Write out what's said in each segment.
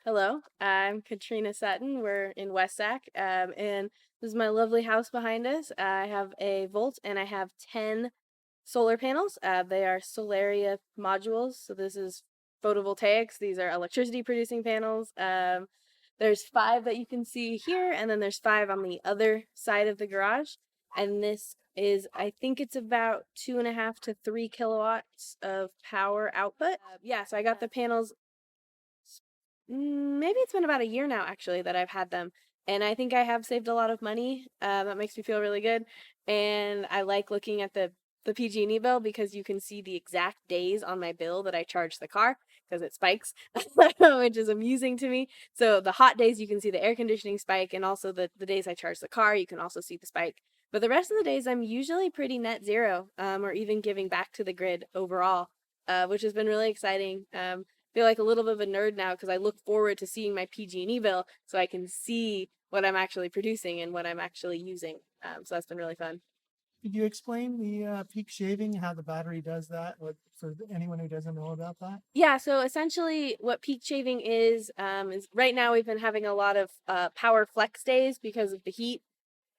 Hello, I'm Katrina Sutton. We're in Westack, and this is my lovely house behind us. I have a Volt and I have 10 solar panels. They are Solaria modules, so this is photovoltaics. These are electricity producing panels. There's 5 that you can see here, and then there's 5 on the other side of the garage. And this is, I think it's about 2.5 to 3 kilowatts of power output. Yeah, so I got the panels. Maybe it's been about a year now, actually, that I've had them. And I think I have saved a lot of money. That makes me feel really good. And I like looking at the PG&E bill because you can see the exact days on my bill that I charge the car because it spikes, which is amusing to me. So the hot days, you can see the air conditioning spike. And also the days I charge the car, you can also see the spike. But the rest of the days, I'm usually pretty net zero, or even giving back to the grid overall, which has been really exciting. Feel like a little bit of a nerd now because I look forward to seeing my PG&E bill so I can see what I'm actually producing and what I'm actually using. So that's been really fun. Could you explain the peak shaving, how the battery does that, for anyone who doesn't know about that? Yeah, so essentially what peak shaving is right now we've been having a lot of power flex days because of the heat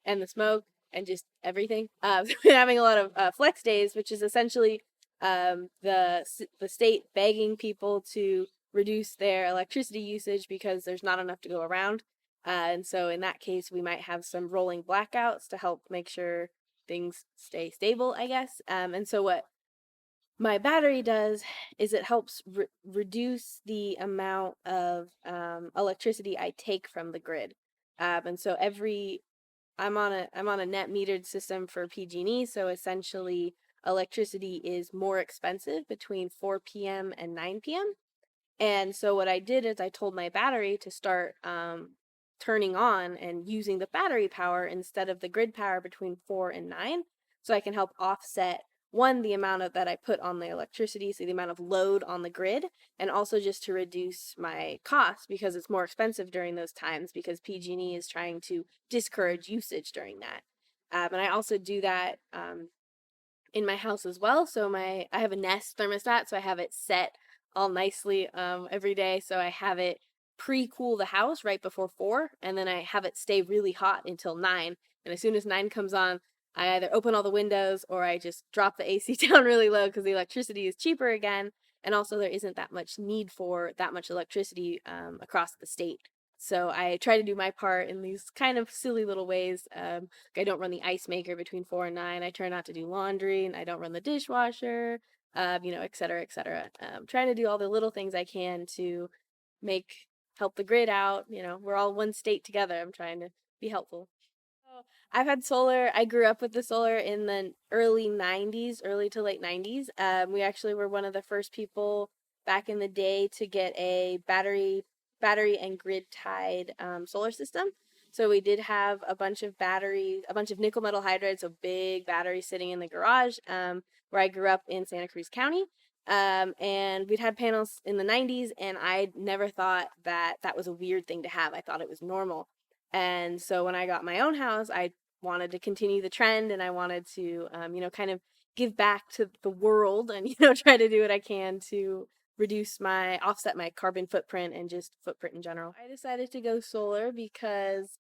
and the smoke and just everything. So we're having a lot of flex days, which is essentially the state begging people to reduce their electricity usage because there's not enough to go around. And so in that case, we might have some rolling blackouts to help make sure things stay stable, I guess. And so what my battery does is it helps reduce the amount of electricity I take from the grid. And so I'm on a net metered system for PG&E, so essentially electricity is more expensive between 4 p.m. and 9 p.m. And so what I did is I told my battery to start turning on and using the battery power instead of the grid power between 4 and 9, so I can help offset one, the amount of that I put on the electricity, so the amount of load on the grid, and also just to reduce my costs because it's more expensive during those times because PG&E is trying to discourage usage during that. And I also do that in my house as well. So I have a Nest thermostat, so I have it set all nicely every day. So I have it pre-cool the house right before 4, and then I have it stay really hot until 9. And as soon as 9 comes on, I either open all the windows or I just drop the AC down really low because the electricity is cheaper again. And also, there isn't that much need for that much electricity across the state. So I try to do my part in these kind of silly little ways. I don't run the ice maker between 4 and 9. I try not to do laundry, and I don't run the dishwasher, et cetera, et cetera. Trying to do all the little things I can to make help the grid out. We're all one state together. I'm trying to be helpful. So I've had solar. I grew up with the solar in the early 90s, early to late 90s. We actually were one of the first people back in the day to get a battery and grid tied solar system. So we did have a bunch of batteries, a bunch of nickel metal hydrides, so big batteries sitting in the garage where I grew up in Santa Cruz County. And we'd had panels in the 90s, and I never thought that that was a weird thing to have. I thought it was normal. And so when I got my own house, I wanted to continue the trend, and I wanted to, kind of give back to the world and, try to do what I can to offset my carbon footprint and just footprint in general. I decided to go solar because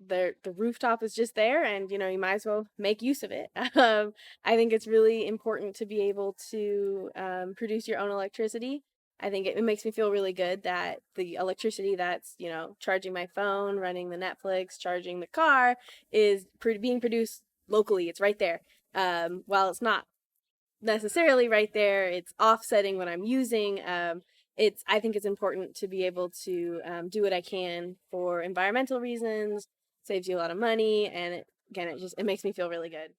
the rooftop is just there, and you might as well make use of it. I think it's really important to be able to produce your own electricity. I think it makes me feel really good that the electricity that's charging my phone, running the Netflix, charging the car is being produced locally. It's right there. While it's not necessarily right there, it's offsetting what I'm using. I think it's important to be able to do what I can for environmental reasons. Saves you a lot of money, and again, it makes me feel really good.